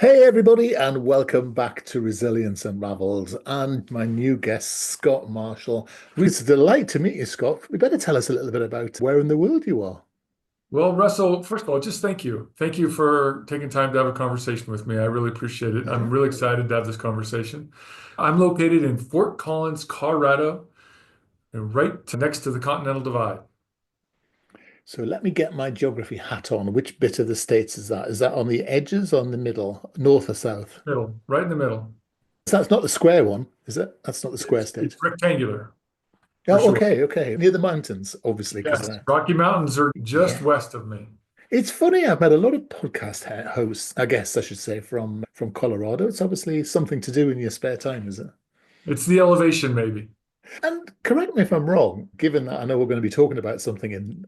Hey, everybody, and welcome back to Resilience Unravelled and my new guest, Scott Marshall. It's a delight to meet you, Scott. We better tell us a little bit about where in the world you are. Well, Russell, first of all, just thank you. Thank you for taking time to have a conversation with me. I really appreciate it. I'm Yeah. really excited to have this conversation. I'm located in Fort Collins, Colorado, and next to the Continental Divide. So let me get my geography hat on. Which bit of the States is that? Is that on the edges or in the middle, north or south? Middle, right in the middle. So that's not the square one, is it? That's not the square It's state. rectangular for Oh, sure. okay, okay. Near the mountains, obviously, because Yes, Rocky Mountains are just yeah. west of me. It's funny, I've met a lot of podcast hosts, I guess I should say, from Colorado. It's obviously something to do in your spare time, is it? It's the elevation, maybe. And correct me if I'm wrong, given that I know we're going to be talking about something in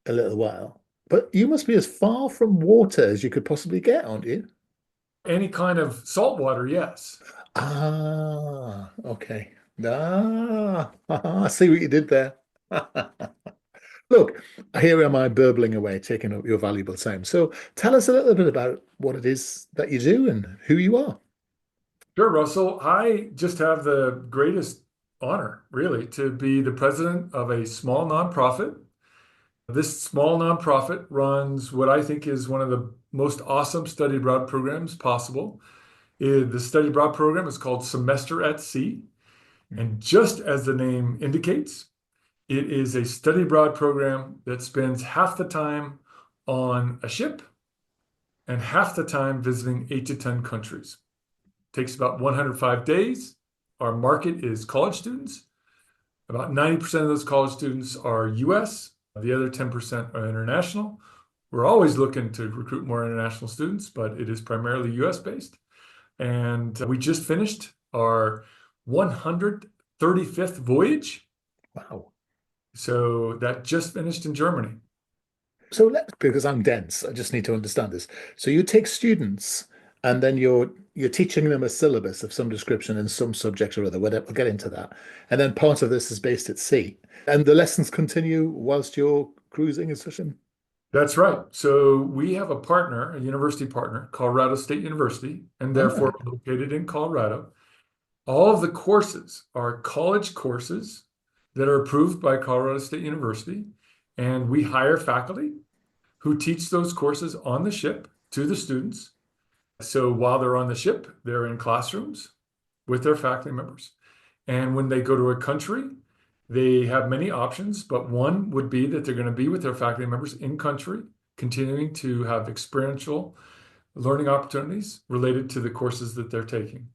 a little while, but you must be as far from water as you could possibly get, aren't you? Any kind of salt water, yes. Ah, okay. I see what you did there. Look, here am I burbling away, taking up your valuable time. So tell us a little bit about what it is that you do and who you are. Sure, Russell. I just have the greatest honor, really, to be the president of a small nonprofit. This small nonprofit runs what I think is one of the most awesome study abroad programs possible. The study abroad program is called Semester at Sea. And just as the name indicates, it is a study abroad program that spends half the time on a ship and half the time visiting 8 to 10 countries. Takes about 105 days. Our market is college students. About 90% of those college students are US. The other 10% are international. We're always looking to recruit more international students, but it is primarily US based. And we just finished our 135th voyage. Wow. So that just finished in Germany. So because I'm dense, I just need to understand this. So you take students and then you're teaching them a syllabus of some description in some subject or other. We'll get into that. And then part of this is based at sea. And the lessons continue whilst you're cruising and such. That's right. So we have a partner, a university partner, Colorado State University, and therefore Ah, located in Colorado. All of the courses are college courses that are approved by Colorado State University, and we hire faculty who teach those courses on the ship to the students. So while they're on the ship, they're in classrooms with their faculty members. And when they go to a country, they have many options, but one would be that they're going to be with their faculty members in country, continuing to have experiential learning opportunities related to the courses that they're taking.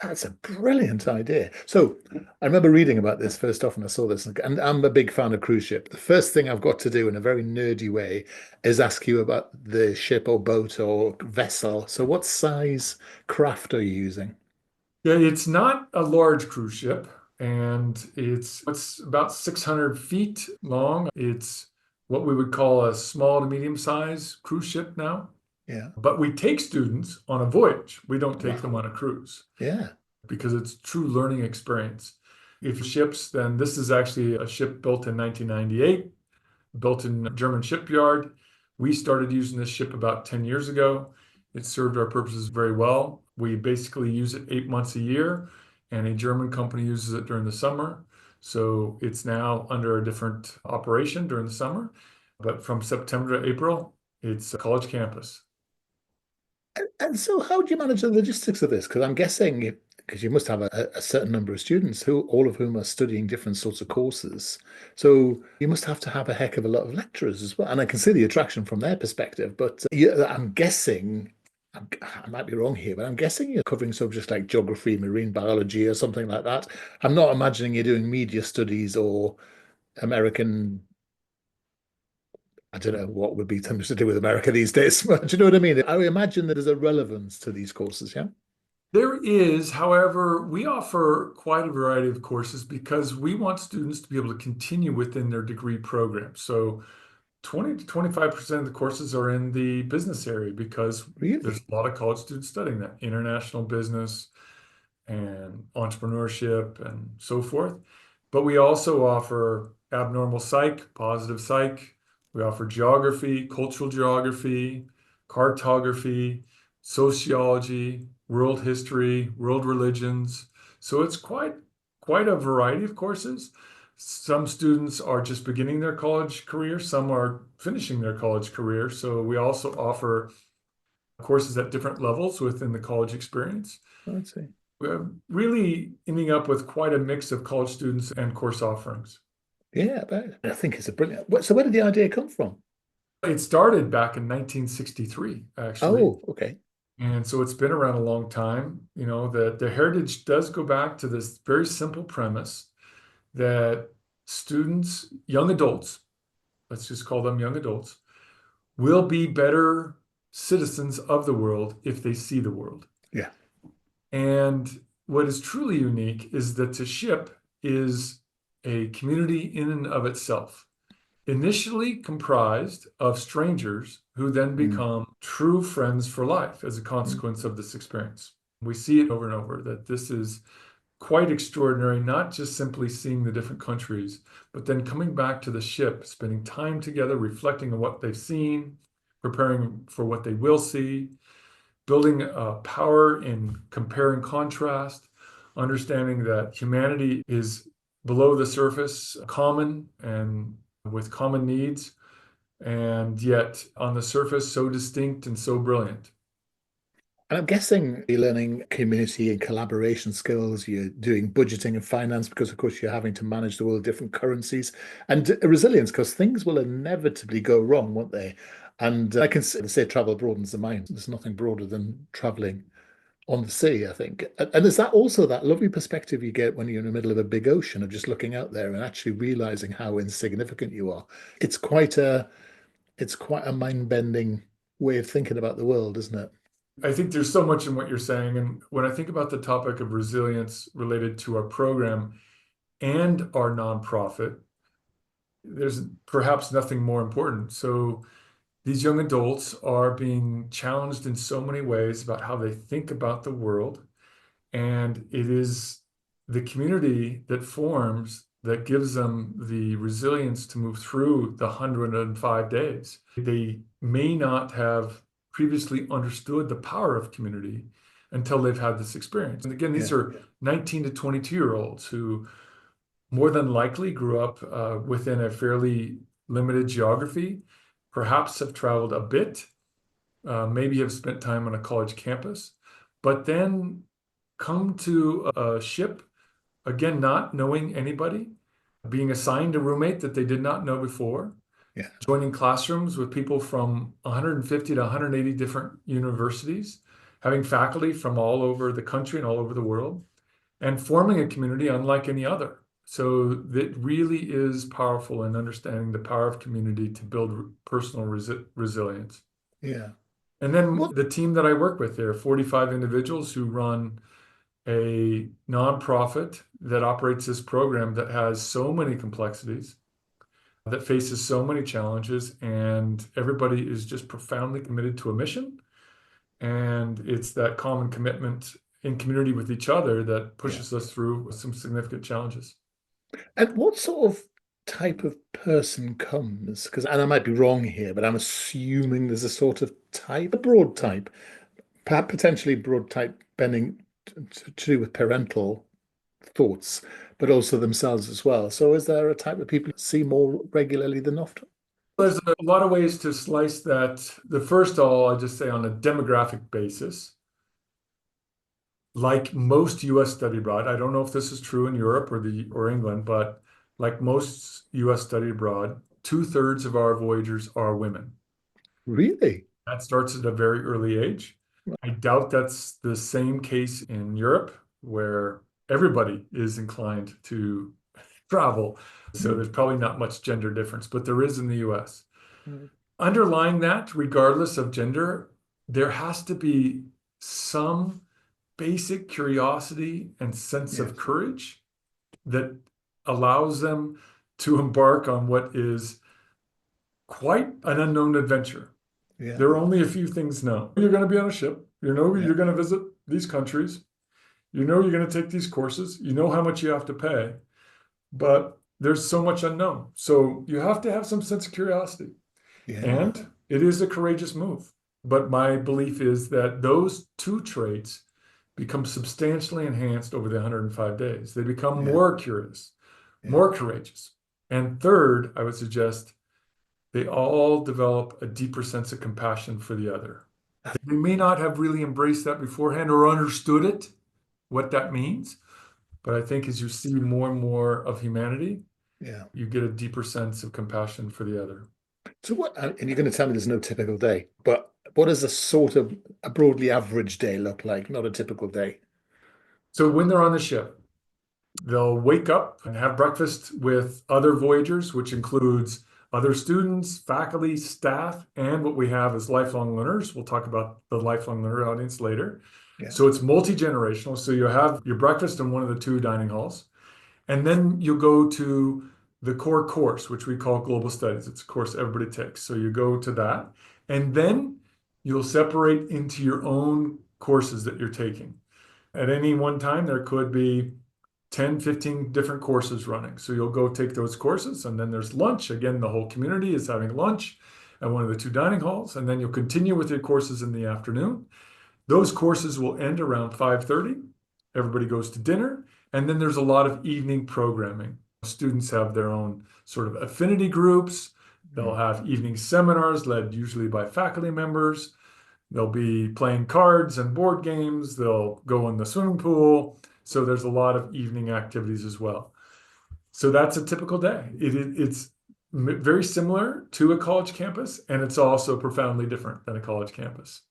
that's a brilliant idea. So I remember reading about this first off, and I saw this, and I'm a big fan of cruise ship. The first thing I've got to do in a very nerdy way is ask you about the ship or boat or vessel. So what size craft are you using? Yeah, it's not a large cruise ship, and it's about 600 feet long. It's what we would call a small to medium size cruise ship now. Yeah. But we take students on a voyage. We don't take them Wow. on a cruise Yeah. because it's true learning experience. If ships, then this is actually a ship built in 1998, built in a German shipyard. We started using this ship about 10 years ago. It served our purposes very well. We basically use it 8 months a year, and a German company uses it during the summer. So it's now under a different operation during the summer. But from September to April, it's a college campus. And so how do you manage the logistics of this? Because I'm guessing, because you must have a certain number of students who all of whom are studying different sorts of courses. So you must have to have a heck of a lot of lecturers as well. And I can see the attraction from their perspective, but I'm guessing, I might be wrong here, but I'm guessing you're covering subjects like geography, marine biology, or something like that. I'm not imagining you're doing media studies or American. I don't know what would be something to do with America these days. Do you know what I mean? I imagine that there's a relevance to these courses, yeah? There is, however, we offer quite a variety of courses because we want students to be able to continue within their degree program. So 20 to 25% of the courses are in the business area because there's Really? a lot of college students studying that, international business and entrepreneurship and so forth. But we also offer abnormal psych, positive psych. We offer geography, cultural geography, cartography, sociology, world history, world religions. So it's quite a variety of courses. Some students are just beginning their college career, some are finishing their college career. So we also offer courses at different levels within the college experience. I'd say. We're really ending up with quite a mix of college students and course offerings. Yeah, but I think it's a brilliant. So where did the idea come from? It started back in 1963, actually. Oh, okay. And so it's been around a long time. You know, the heritage does go back to this very simple premise that students, young adults, let's just call them young adults, will be better citizens of the world if they see the world. Yeah. And what is truly unique is that the ship is a community in and of itself, initially comprised of strangers who then Mm, become true friends for life as a mm, consequence of this experience. We see it over and over that this is quite extraordinary, not just simply seeing the different countries, but then coming back to the ship, spending time together, reflecting on what they've seen, preparing for what they will see, building power in compare and contrast, understanding that humanity is below the surface, common and with common needs, and yet on the surface, so distinct and so brilliant. And I'm guessing you're learning community and collaboration skills. You're doing budgeting and finance because, of course, you're having to manage the world of different currencies and resilience because things will inevitably go wrong, won't they? And I can say travel broadens the mind. There's nothing broader than traveling on the sea, I think. And there's that also that lovely perspective you get when you're in the middle of a big ocean of just looking out there and actually realizing how insignificant you are. It's quite a it's quite a mind-bending way of thinking about the world, isn't it? I think there's so much in what you're saying. And when I think about the topic of resilience related to our program and our nonprofit, there's perhaps nothing more important. So these young adults are being challenged in so many ways about how they think about the world. And it is the community that forms that gives them the resilience to move through the 105 days. They may not have previously understood the power of community until they've had this experience. And again, these Yeah, are 19 to 22-year-olds who more than likely grew up within a fairly limited geography, perhaps have traveled a bit, maybe have spent time on a college campus, but then come to a ship, again, not knowing anybody, being assigned a roommate that they did not know before, yeah, joining classrooms with people from 150 to 180 different universities, having faculty from all over the country and all over the world, and forming a community unlike any other. So that really is powerful in understanding the power of community to build personal resilience. yeah. And then What? the team that I work with, there are 45 individuals who run a nonprofit that operates this program that has so many complexities, that faces so many challenges, and everybody is just profoundly committed to a mission. And it's that common commitment in community with each other that Yeah. pushes us through some significant challenges. And what sort of type of person comes? Because, and I might be wrong here, but I'm assuming there's a sort of type, a broad type, perhaps potentially broad type bending to do with parental thoughts, but also themselves as well. So is there a type of people you see more regularly than often? There's a lot of ways to slice that. The first, I'll just say on a demographic basis, like most US study abroad, I don't know if this is true in Europe or England, but like most US study abroad, two-thirds of our voyagers are women. Really? That starts at a very early age. I doubt that's the same case in Europe, where everybody is inclined to travel. So Mm, there's probably not much gender difference, but there is in the US. mm. Underlying that, regardless of gender, there has to be some basic curiosity and sense of Yes. courage that allows them to embark on what is quite an unknown adventure. Yeah. There are only a few things known. You're going to be on a ship. You know Yeah. you're going to visit these countries. You know you're going to take these courses. You know how much you have to pay, but there's so much unknown. So you have to have some sense of curiosity. Yeah. And it is a courageous move. But my belief is that those two traits become substantially enhanced over the 105 days. They become Yeah. more curious, Yeah. more courageous. And third, I would suggest they all develop a deeper sense of compassion for the other. They may not have really embraced that beforehand or understood it, what that means. But I think as you see more and more of humanity, Yeah. you get a deeper sense of compassion for the other. So what, and you're going to tell me there's no typical day, but what does a sort of a broadly average day look like? Not a typical day. So when they're on the ship, they'll wake up and have breakfast with other voyagers, which includes other students, faculty, staff, and what we have is lifelong learners. We'll talk about the lifelong learner audience later. Yeah. So it's multi-generational. So you have your breakfast in one of the two dining halls, and then you go to the core course, which we call global studies. It's a course everybody takes. So you go to that, and then you'll separate into your own courses that you're taking. At any one time, there could be 10, 15 different courses running. So you'll go take those courses, and then there's lunch. Again, the whole community is having lunch at one of the two dining halls, and then you'll continue with your courses in the afternoon. Those courses will end around 5:30. Everybody goes to dinner, and then there's a lot of evening programming. Students have their own sort of affinity groups. They'll Mm. have evening seminars led usually by faculty members. They'll be playing cards and board games. They'll go in the swimming pool. So there's a lot of evening activities as well. So that's a typical day. It's very similar to a college campus, and it's also profoundly different than a college campus.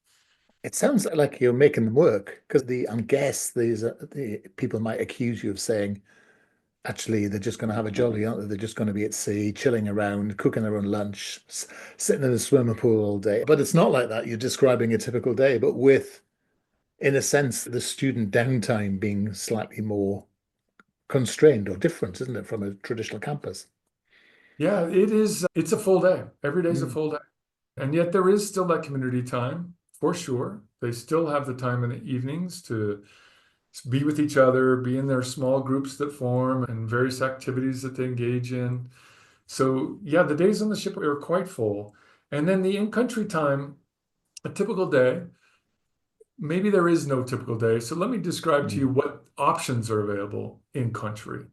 It sounds like you're making them work because I guess the people might accuse you of saying, actually, they're just going to have a jolly, aren't they? They're just going to be at sea, chilling around, cooking their own lunch, sitting in a swimming pool all day. But it's not like that. You're describing a typical day, but with, in a sense, the student downtime being slightly more constrained or different, isn't it, from a traditional campus? Yeah, it is. It's a full day. Every day is a Mm. full day. And yet there is still that community time for sure. They still have the time in the evenings to be with each other, be in their small groups that form and various activities that they engage in. So yeah, the days on the ship are quite full. And then the in-country time, a typical day, maybe there is no typical day. So let me describe to Mm. you what options are available in country.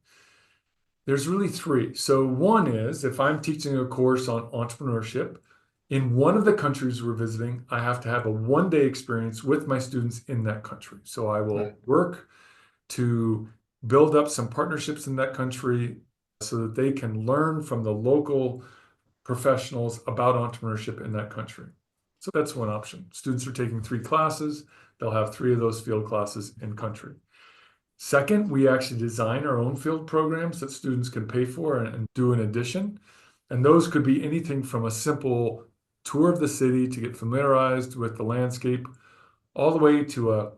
There's really three. So one is if I'm teaching a course on entrepreneurship in one of the countries we're visiting, I have to have a 1 day experience with my students in that country. So I Right. will work to build up some partnerships in that country so that they can learn from the local professionals about entrepreneurship in that country. So that's one option. Students are taking 3 classes. They'll have 3 of those field classes in country. Second, we actually design our own field programs that students can pay for and do in addition. And those could be anything from a simple tour of the city to get familiarized with the landscape, all the way to a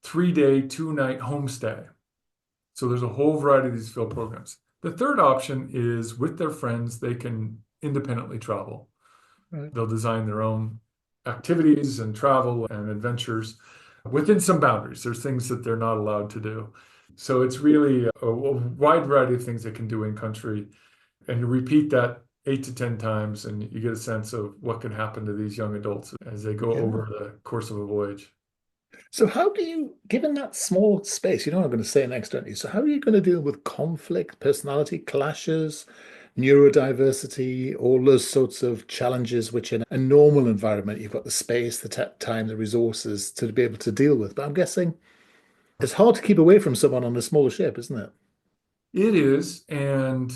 3 day, 2 night homestay. So there's a whole variety of these field programs. The third option is with their friends, they can independently travel. Right. They'll design their own activities and travel and adventures within some boundaries. There's things that they're not allowed to do. So it's really a wide variety of things they can do in country. And you repeat that 8 to 10 times, and you get a sense of what can happen to these young adults as they go Yeah. over the course of a voyage. So how do you, given that small space, you know what I'm going to say next, don't you? So how are you going to deal with conflict, personality clashes, neurodiversity, all those sorts of challenges which in a normal environment, you've got the space, the time, the resources to be able to deal with. But I'm guessing it's hard to keep away from someone on a smaller ship, isn't it? It is, and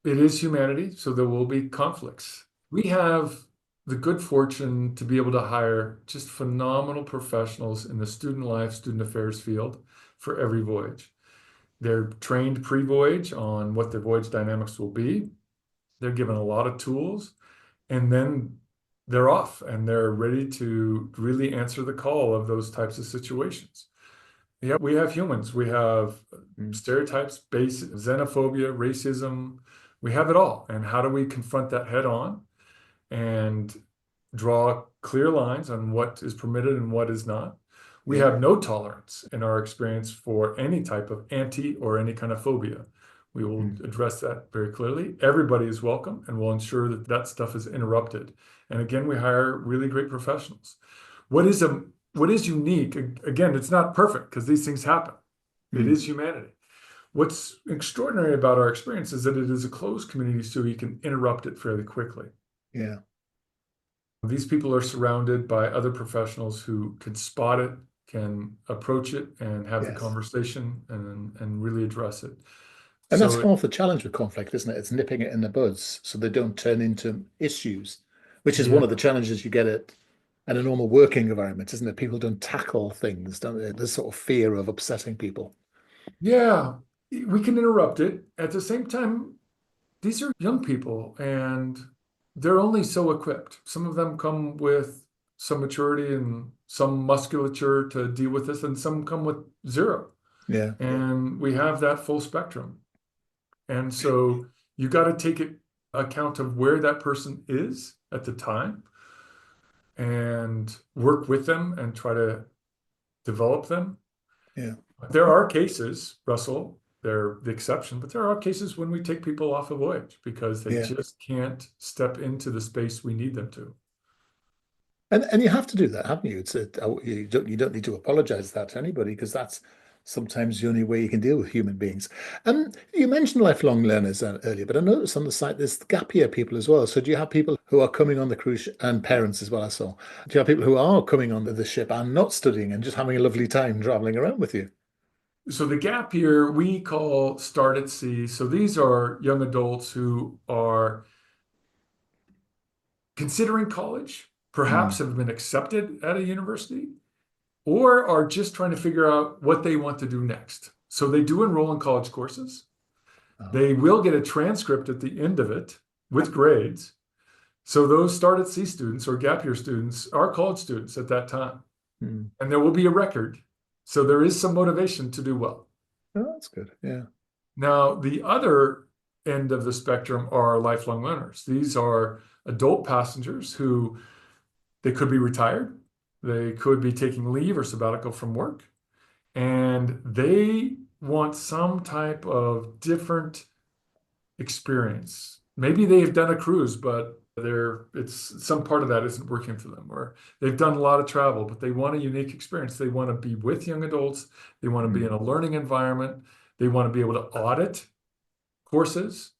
it is humanity, so there will be conflicts. We have the good fortune to be able to hire just phenomenal professionals in the student life, student affairs field for every voyage. They're trained pre-voyage on what the voyage dynamics will be. They're given a lot of tools, and then they're off and they're ready to really answer the call of those types of situations. Yeah, we have humans. We have Mm. stereotypes, base, xenophobia, racism. We have it all. And how do we confront that head on and draw clear lines on what is permitted and what is not? We Yeah. have no tolerance in our experience for any type of anti or any kind of phobia. We will Mm. address that very clearly. Everybody is welcome, and we'll ensure that that stuff is interrupted. And again, we hire really great professionals. What is a what is unique, again, it's not perfect because these things happen. It Mm. is humanity. What's extraordinary about our experience is that it is a closed community, so you can interrupt it fairly quickly. Yeah. These people are surrounded by other professionals who can spot it, can approach it, and have the Yes. conversation and really address it. And that's So half the challenge with conflict, isn't it? It's nipping it in the buds so they don't turn into issues, which is one of the yeah, challenges you get at in a normal working environment, isn't it? People don't tackle things, don't they? There's sort of fear of upsetting people. yeah, we can interrupt it. At the same time, these are young people and they're only so equipped. Some of them come with some maturity and some musculature to deal with this, and some come with zero. Yeah. And we have that full spectrum. And so you got to take it account of where that person is at the time and work with them and try to develop them. Yeah. There are cases, Russell, they're the exception, but there are cases when we take people off a voyage because they Yeah. just can't step into the space we need them to. And you have to do that, haven't you? You don't need to apologize that to anybody because that's sometimes the only way you can deal with human beings. You mentioned lifelong learners earlier, but I noticed on the site there's gap year people as well. So do you have people who are coming on the cruise and parents as well? I saw. Do you have people who are coming on the ship and not studying and just having a lovely time traveling around with you? So the gap year we call start at sea. So these are young adults who are considering college, perhaps Mm. have been accepted at a university, or are just trying to figure out what they want to do next. So they do enroll in college courses. Oh. They will get a transcript at the end of it with grades. So those start at sea students or gap year students are college students at that time. Mm. And there will be a record. So there is some motivation to do well. Oh, that's good. Yeah. Now, the other end of the spectrum are lifelong learners. These are adult passengers who they could be retired, they could be taking leave or sabbatical from work, and they want some type of different experience. Maybe they've done a cruise, but it's some part of that isn't working for them, or they've done a lot of travel, but they want a unique experience. They want to be with young adults, they want to be Mm. in a learning environment, they want to be able to audit courses.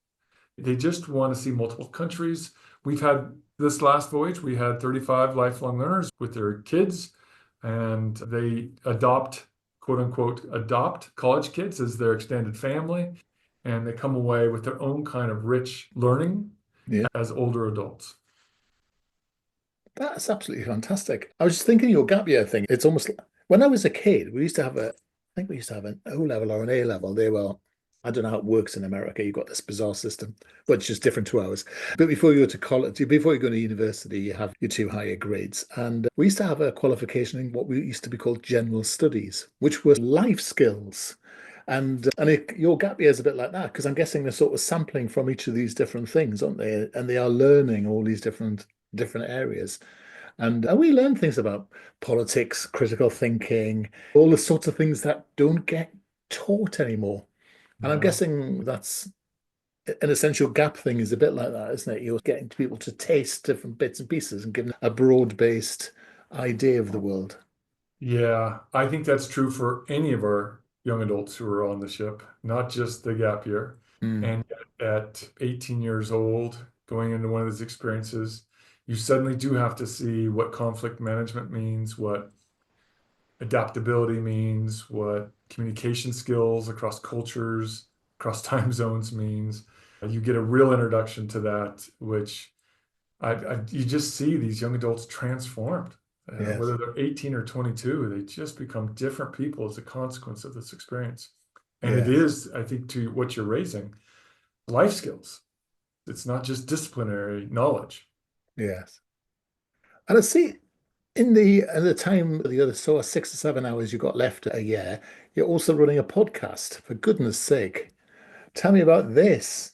They just want to see multiple countries. We've had this last voyage, we had 35 lifelong learners with their kids, and they adopt, quote unquote, adopt college kids as their extended family. And they come away with their own kind of rich learning Yeah. as older adults. That's absolutely fantastic. I was just thinking your gap year thing. It's almost like, when I was a kid, I think we used to have an O level or an A level. I don't know how it works in America. You've got this bizarre system, but it's just different to ours. But before you go to college, before you go to university, you have your two higher grades. And we used to have a qualification in what we used to be called general studies, which were life skills. Your gap year is a bit like that because I'm guessing they're sort of sampling from each of these different things, aren't they? And they are learning all these different areas. And we learn things about politics, critical thinking, all the sorts of things that don't get taught anymore. And I'm No. guessing that's an essential gap thing is a bit like that, isn't it? You're getting people to taste different bits and pieces and give them a broad-based idea of the world. Yeah, I think that's true for any of our young adults who are on the ship, not just the gap year. Mm. And at 18 years old, going into one of these experiences, you suddenly do have to see what conflict management means, what adaptability means, what communication skills across cultures, across time zones means. You get a real introduction to that, which you just see these young adults transformed. Yes. Whether they're 18 or 22, they just become different people as a consequence of this experience. And it Yes. is, I think, to what you're raising, life skills. It's not just disciplinary knowledge. Yes. And I see in the time, the other sort of 6 or 7 hours you got left a year, you're also running a podcast, for goodness sake. Tell me about this.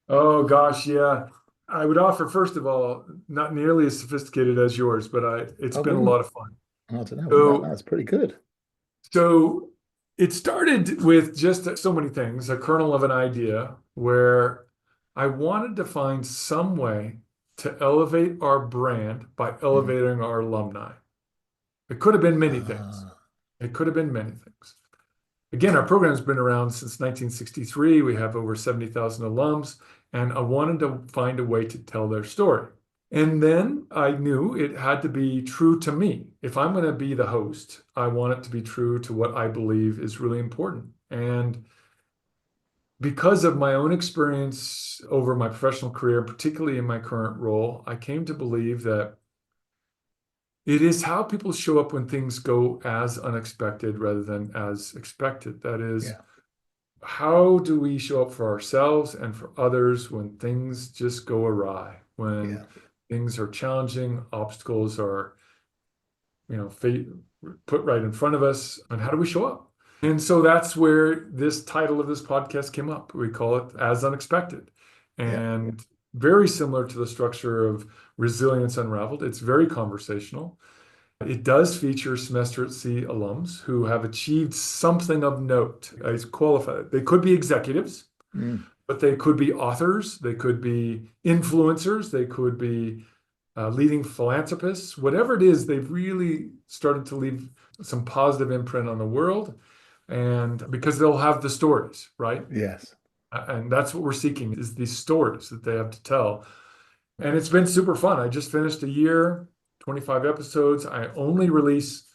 Oh gosh, yeah. I would offer, first of all, not nearly as sophisticated as yours, but it's I been a wouldn't, lot of fun. I don't know. So, That's pretty good. so it started with just so many things, a kernel of an idea where I wanted to find some way to elevate our brand by Mm. elevating our alumni. It could have been many things. Ah, It could have been many things. Again, our program's been around since 1963. We have over 70,000 alums, and I wanted to find a way to tell their story. And then I knew it had to be true to me. If I'm going to be the host, I want it to be true to what I believe is really important. And because of my own experience over my professional career, particularly in my current role, I came to believe that it is how people show up when things go as unexpected rather than as expected. That is, yeah, how do we show up for ourselves and for others when things just go awry, when yeah, things are challenging, obstacles are, fate put right in front of us, and how do we show up? And so that's where this title of this podcast came up. We call it As Unexpected. yeah. And very similar to the structure of Resilience Unraveled. It's very conversational. It does feature semester at sea alums who have achieved something of note. I qualify it. They could be executives, Mm. but they could be authors, they could be influencers, they could be leading philanthropists. Whatever it is, they've really started to leave some positive imprint on the world. And because they'll have the stories, right? Yes. And that's what we're seeking is these stories that they have to tell. And it's been super fun. I just finished a year, 25 episodes. I only release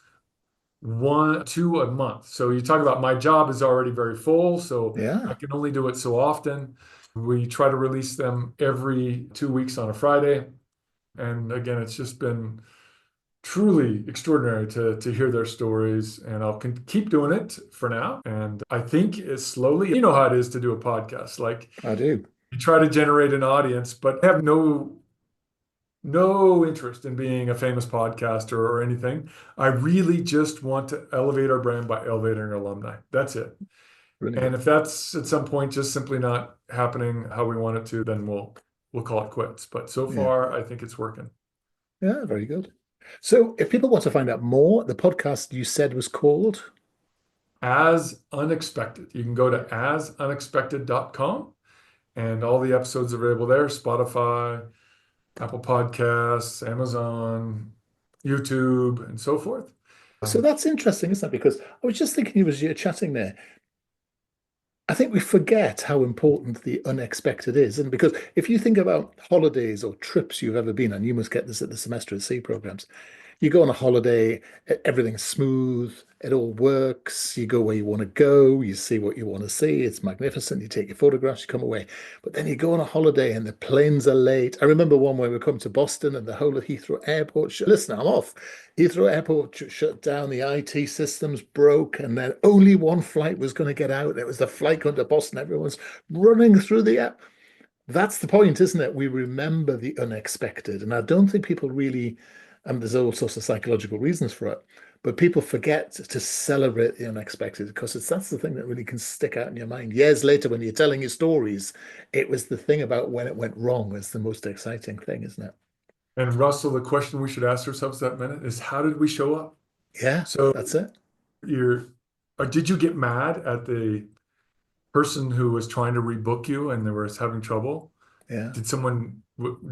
one, two a month. So you talk about my job is already very full, so I Yeah. can only do it so often. We try to release them every 2 weeks on a Friday. And again, it's just been truly extraordinary to hear their stories. And I'll keep doing it for now. And I think it's slowly, you know how it is to do a podcast. Like I do. you try to generate an audience, but have no interest in being a famous podcaster or anything. I really just want to elevate our brand by elevating our alumni. That's it. And Brilliant. if that's at some point just simply not happening how we want it to, then we'll call it quits. But so Yeah. far, I think it's working. Yeah, very good. So if people want to find out more, the podcast you said was called? As Unexpected. You can go to asunexpected.com and all the episodes are available there, Spotify, Apple Podcasts, Amazon, YouTube, and so forth. So that's interesting, isn't it? Because I was just thinking as you're chatting there, I think we forget how important the unexpected is. And because if you think about holidays or trips you've ever been on, you must get this at the semester at sea programs. You go on a holiday, everything's smooth, it all works. You go where you want to go, you see what you want to see. It's magnificent. You take your photographs, you come away. But then you go on a holiday and the planes are late. I remember one where we come to Boston and the whole of Heathrow Airport. Listen, I'm off. Heathrow Airport shut down, the IT systems broke, and then only one flight was going to get out. It was the flight going to Boston. Everyone's running through the app. That's the point, isn't it? We remember the unexpected. And I don't think people really, and there's all sorts of psychological reasons for it, but people forget to celebrate the unexpected because that's the thing that really can stick out in your mind. Years later, when you're telling your stories, it was the thing about when it went wrong is the most exciting thing, isn't it? And Russell, the question we should ask ourselves that minute is how did we show up? Yeah, So that's it. you're, or did you get mad at the person who was trying to rebook you and they were having trouble? Yeah,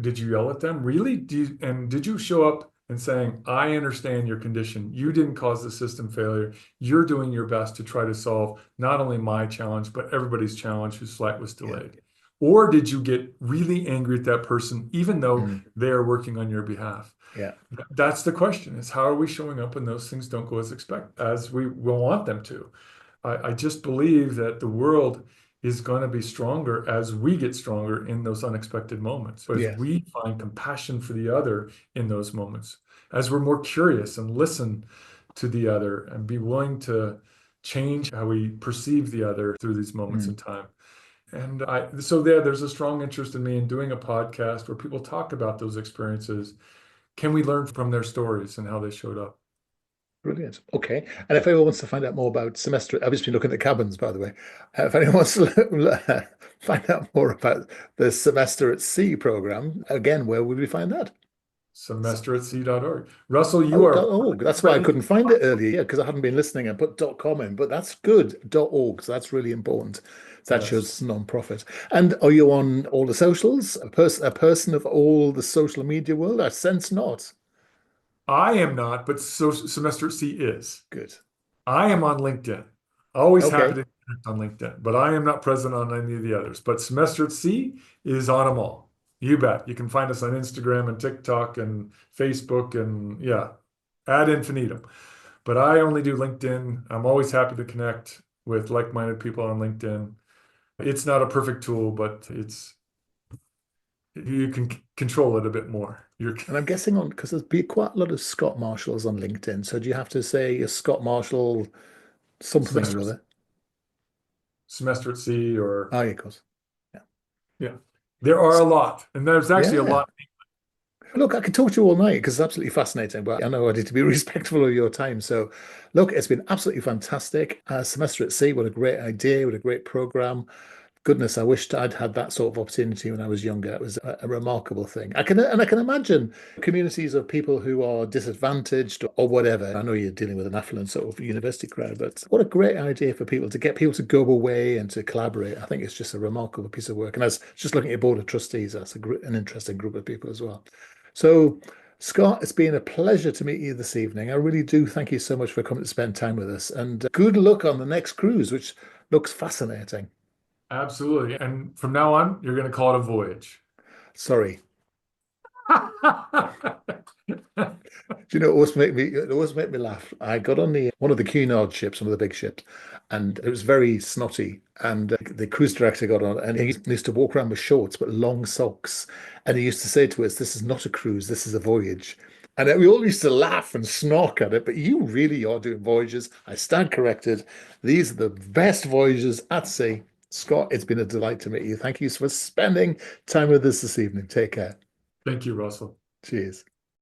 Did you yell at them? Really? And did you show up and saying, I understand your condition. You didn't cause the system failure. You're doing your best to try to solve not only my challenge, but everybody's challenge whose flight was yeah, delayed. Or did you get really angry at that person, even though mm, they are working on your behalf? yeah, That's the question is how are we showing up when those things don't go as we will want them to? I just believe that the world is going to be stronger as we get stronger in those unexpected moments, as yes, we find compassion for the other in those moments, as we're more curious and listen to the other and be willing to change how we perceive the other through these moments in mm, time. And there's a strong interest in me in doing a podcast where people talk about those experiences. Can we learn from their stories and how they showed up? brilliant. Okay. And if anyone wants to find out more about semester, I've just been looking at cabins, by the way. If anyone wants to find out more about the semester at sea program, again, where would we find that? Semesteratsea.org. Russell, you Oh, are .org. That's why I ready. couldn't find it earlier. Yeah, because I hadn't been listening. I put .com in, but that's good. .org. So that's really important. That shows Yes. it's a non-profit. And are you on all the socials? A person of all the social media world? I sense not. I am not, but so Semester at Sea is. Good. I am on LinkedIn. Always happy Okay. to connect on LinkedIn, but I am not present on any of the others. But Semester at Sea is on them all. You bet. You can find us on Instagram and TikTok and Facebook and yeah, ad infinitum. But I only do LinkedIn. I'm always happy to connect with like-minded people on LinkedIn. It's not a perfect tool, but you can control it a bit more. You're And I'm guessing on because there's been quite a lot of Scott Marshalls on LinkedIn. So do you have to say a Scott Marshall something or semester other? semester at sea or Oh, yeah, of course. Yeah. yeah. There are a lot, and there's actually a Yeah. lot. Look, I could talk to you all night because it's absolutely fascinating, but I know I need to be respectful of your time. So, look, it's been absolutely fantastic. Semester at Sea, what a great idea, what a great program. Goodness, I wished I'd had that sort of opportunity when I was younger. It was a remarkable thing. I can imagine communities of people who are disadvantaged or whatever. I know you're dealing with an affluent sort of university crowd, but what a great idea for people to get people to go away and to collaborate. I think it's just a remarkable piece of work. And as just looking at your board of trustees, that's an interesting group of people as well. So, Scott, it's been a pleasure to meet you this evening. I really do thank you so much for coming to spend time with us, and good luck on the next cruise, which looks fascinating. Absolutely. And from now on, you're going to call it a voyage. Sorry. Do you know, it always make me laugh. I got on the one of the Cunard ships, one of the big ships, and it was very snotty. And the cruise director got on, and he used to walk around with shorts but long socks. And he used to say to us, "This is not a cruise. This is a voyage." And we all used to laugh and snark at it. But you really are doing voyages. I stand corrected. These are the best voyages at sea. Scott, it's been a delight to meet you. Thank you for spending time with us this evening. Take care. Thank you, Russell. Cheers.